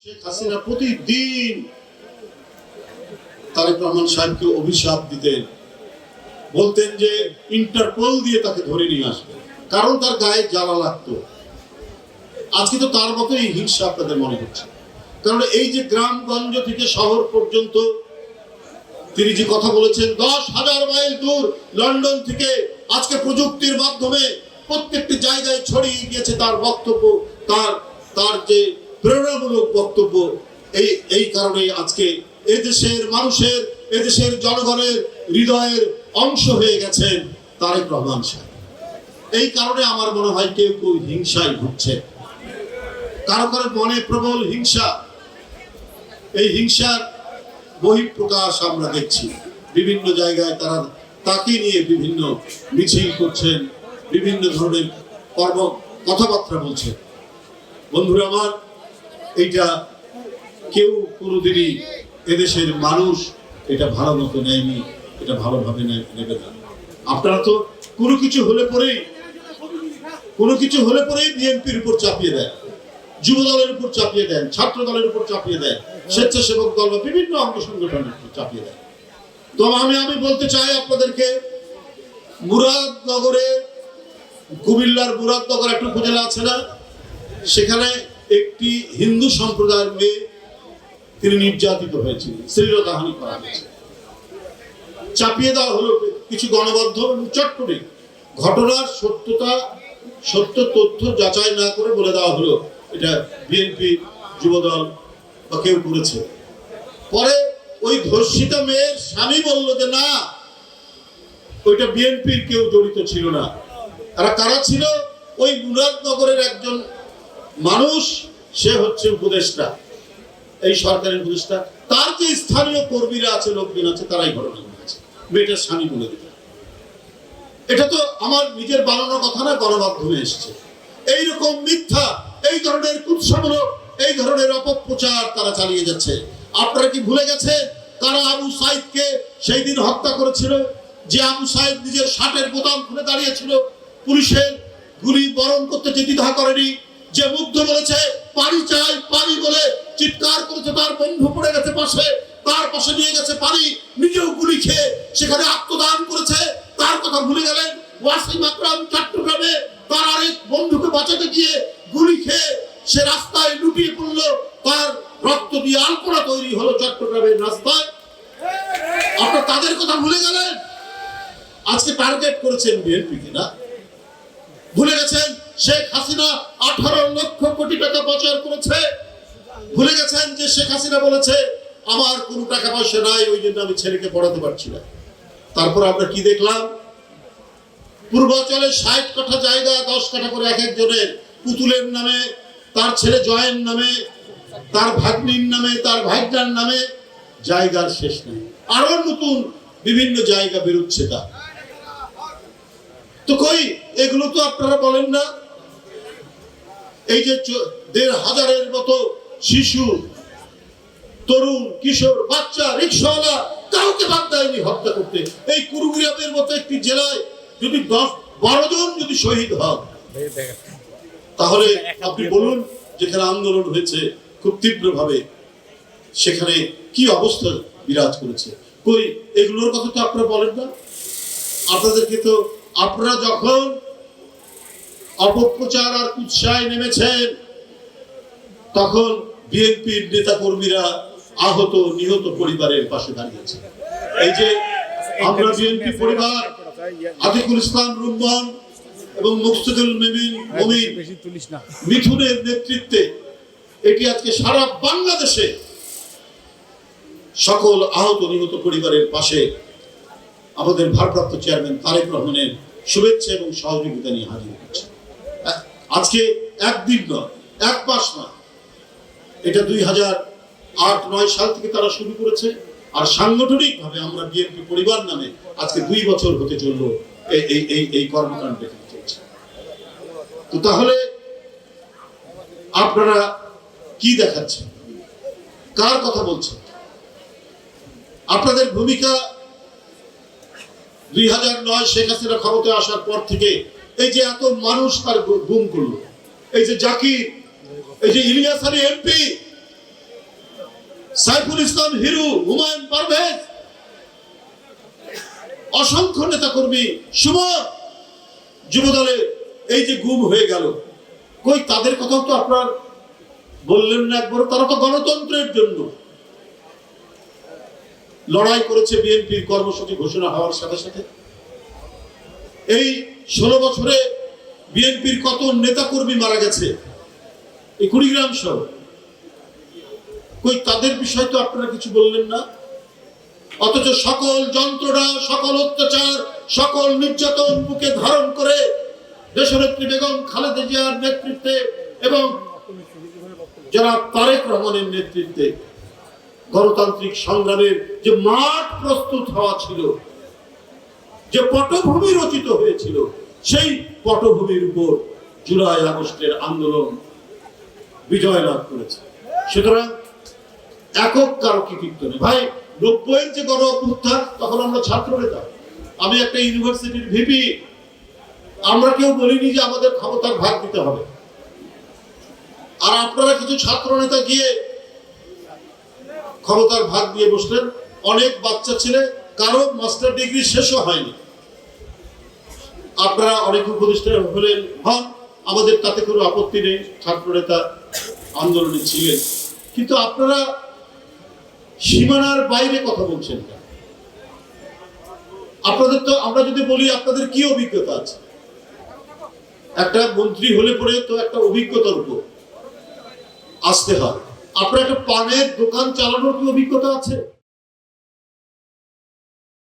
শেখ হাসিনা প্রতিদিন তারেক রহমান সাহেবকে অভিশাপ দিতেন, বলতেন যে ইন্টারপোল দিয়ে তাকে ধরে নিয়ে আসবে, কারণ তার গায়ে জ্বালা লাগতো। আজকে তো তার মতোই হিংসা আপনাদের মনে হচ্ছে, কারণ এই যে গ্রামগঞ্জ থেকে শহর পর্যন্ত তিনি যে কথা বলেছেন, 10,000 মাইল দূর লন্ডন থেকে আজকে প্রযুক্তির মাধ্যমে প্রত্যেকটি জায়গায় ছড়িয়ে গিয়েছে তার বক্তব্য, তার যে প্রেরণামূলক বক্তব্য। এই কারণে আজকে এদেশের মানুষের, এদেশের জনগণের হৃদয়ের অংশ হয়ে গেছেন তারেক রহমান সাহেব। এই কারণে আমার মনে হয় কেউ কেউ হিংসায় ভুগছে, কারো কারো মনে প্রবল হিংসা। এই হিংসার বহিঃপ্রকাশ আমরা দেখছি বিভিন্ন জায়গায়, তারা তাকে নিয়ে বিভিন্ন মিছিল করছেন, বিভিন্ন ধরনের কথাবার্তা বলছেন। বন্ধুরা আমার, এইটা কেউ কোনোদিনই এদেশের মানুষ এটা ভালো মতো নেয়নি, এটা ভালোভাবে নেবে না। আপনারা তো কোনো কিছু হলে পরেই বিএনপির উপর চাপিয়ে দেন, যুব দলের উপর চাপিয়ে দেন, ছাত্র দলের উপর চাপিয়ে দেন, স্বেচ্ছাসেবক দল বা বিভিন্ন অঙ্গ সংগঠনের উপর চাপিয়ে দেন। তো আমি বলতে চাই আপনাদেরকে, মুরাদনগরে, কুমিল্লার মুরাদনগর একটা উপজেলা আছে না, সেখানে একটি হিন্দু সম্প্রদায়ের মেয়ে তিনি নির্যাতিত হয়েছিলেন, শ্লীলতাহানি করা হয়েছে, চাপিয়ে দেওয়া হলো কিছু গণমাধ্যম চটপটে ঘটনার সত্য তথ্য যাচাই না করে বলে দেওয়া হলো এটা বিএনপি যুবদল বা কেউ করেছে। পরে ওই ধর্ষিতা মেয়ের স্বামী বলল যে না, ওইটা বিএনপির কেউ জড়িত ছিল না। কারা ছিল? ওই মুরাদনগরের একজন মানুষ, সে হচ্ছে উপদেষ্টা, এই সরকারের উপদেষ্টা, তার যে স্থানীয় কর্মীরা আছে, লোকজন আছে, তারাই ঘটনা ঘটেছে, মেয়েটার স্বামী বলে দিল। এটা তো আমার নিজের বানানো কথা না, গণমাধ্যমে এসেছে। এইরকম মিথ্যা, এই ধরনের কুৎসামূলক, এই ধরনের অপপ্রচার তারা চালিয়ে যাচ্ছে। আপনারা কি ভুলে গেছে তারা আবু সাইদকে সেই দিন হত্যা করেছিল? যে আবু সাইদ নিজের শার্টের বোতাম খুলে দাঁড়িয়েছিল, পুলিশের গুলি বরণ করতে যে দ্বিধা করেনি, যে মুগ্ধ বলেছে পানি চাই, পানি বলে চিৎকার করেছে, তার বন্ধু পড়ে গেছে পাশে, তার পাশে নিয়ে গেছে পানি, নিজেও গুলি খেয়ে সেখানে আত্মদান করেছে, তার কথা ভুলে গেলেন? ওয়াসিম আকরাম চট্টগ্রামে তার আরেক বন্ধুকে বাঁচাতে গিয়ে গুলি খেয়ে সে রাস্তায় লুটিয়ে পড়লো, তার রক্ত দিয়ে আলপনা তৈরি হলো চট্টগ্রামের রাস্তায়। আপনারা তাদের কথা ভুলে গেলেন? আজকে টার্গেট করেছেন বিএনপিকে না? ভুলে গেছেন শেখ হাসিনা 18 লক্ষ কোটি টাকা পাচার করেছে? ভুলে গেছেন যে শেখ হাসিনা বলেছে আমার কোনো টাকা পয়সা নাই, ওই জন্য আমি ছেলেকে পড়াতে পারছি না? তারপর আমরা কি দেখলাম? পূর্বাঞ্চলে 60 কাঠা জায়গা 10 কাঠা করে এক একজনের, পুতুলের নামে, তার ছেলে জয়ের নামে, তার ভাগ্নির নামে, তার ভাইটার নামে, জায়গার শেষ নেই। আরো নতুন বিভিন্ন জায়গা বেরোচ্ছে। তা তো কই, এগুলো তো আপনারা বলেন না? এই যে 1,500-এর মতো শিশু, তরুণ, কিশোর, বাচ্চা, রিক্সাওয়ালা, কাউকে বাদ দেয়নি হত্যা করতে। এই কুড়িগ্রামের মতো একটি জেলায় যদি 10-12 জন যদি শহীদ হন, তাহলে আপনি বলুন যেখানে আন্দোলন হয়েছে খুব তীব্রভাবে, সেখানে কি অবস্থা বিরাজ করেছে? কই, এগুলোর কথা তো আপনারা বলেন না। আপনাদেরকে তো, আপনারা যখন অপপ্রচার আর উৎসাহে নেমেছেন, তখন বিএনপির নেতা কর্মীরা আহত নিহত পরিবারের পাশে দাঁড়িয়েছে। এই যে আমরা বিএনপি পরিবার, আতিকুল ইসলাম রুম্মান এবং মুকসিদুল মমিন মিথুনের নেতৃত্বে, এটি আজকে সারা বাংলাদেশে সকল আহত নিহত পরিবারের পাশে আমাদের ভারপ্রাপ্ত চেয়ারম্যান তারেক রহমানের শুভেচ্ছা এবং সহযোগিতা নিয়ে হাজির হচ্ছে। আজকে একদিন নয়, এক মাস নয়, এটা 2008-9 সাল থেকে তারা শুরু করেছে। আর সাংগঠনিক ভাবে আমরা বিএনপি পরিবার নামে আজকে 2 বছর হতে চললো এই কর্মকাণ্ড চলছে। তো তাহলে আপনারা কি দেখাচ্ছেন? কার কথা বলছেন? আপনাদের ভূমিকা 2009 শেখ হাসিনা ক্ষমতায় আসার পর থেকে এই যে এত মানুষ তার গুম করলো, এই যে জাকির, এই যে ইলিয়াস আলী এমপি, সাইফুল ইসলাম হিরু, হুমায়ুন পারভেজ, অসংখ্য নেতা কর্মী, সুমন যুবদলে এই যে গুম হয়ে গেল, কই তাদের কথাও তো আপনার বললেন না একবার। তারা তো গণতন্ত্রের জন্য লড়াই করেছে। বিএনপির কর্মসূচি ঘোষণা হওয়ার সাথে সাথে এই 16 বছরে বিএনপির কত নেতা কর্মী মারা গেছে এই কুড়িগ্রাম সহ, কই তাদের বিষয় তো আপনারা কিছু বললেন না। অথচ সকল যন্ত্রণা, সকল অত্যাচার, সকল নির্যাতন বুকে ধারণ করে দেশনেত্রী বেগম খালেদা জিয়ার নেতৃত্বে এবং জনাব তারেক রহমানের নেতৃত্বে গণতান্ত্রিক সংগ্রামের যে মাঠ প্রস্তুত হওয়া ছিল, যে পটভূমি রচিত হয়েছিল, সেই পটভূমির উপর জুলাই আগস্টের আন্দোলন বিজয় লাভ করেছে। সুতরাং একক কারো কৃতিত্ব নেই ভাই। 90-এর যে গণ অভ্যুত্থান, তখন আমরা ছাত্র নেতা, আমি একটা ইউনিভার্সিটির ভিপি, আমরা কেউ বলিনি যে আমাদের ক্ষমতার ভাগ দিতে হবে। আর আপনারা কিছু ছাত্র নেতা গিয়ে ক্ষমতার ভাগ দিয়ে বসলেন। অনেক বাচ্চা ছেলে, কারো মাস্টার ডিগ্রি শেষও হয়নি। আপনারা অনেক উপদেষ্টা হলেন, হন, আমাদের তাতে কোনো আপত্তি নেই, ছাত্র নেতা আন্দোলনে ছিলেন, কিন্তু আপনারা সীমানার বাইরে কথা বলছেন না। আপনাদের তো, আমরা যদি বলি আপনাদের কি অভিজ্ঞতা আছে, একটা মন্ত্রী হলে পরে তো একটা অভিজ্ঞতার উপর আসতে হয়। আপনার একটা পানের দোকান চালানোর কি অভিজ্ঞতা আছে?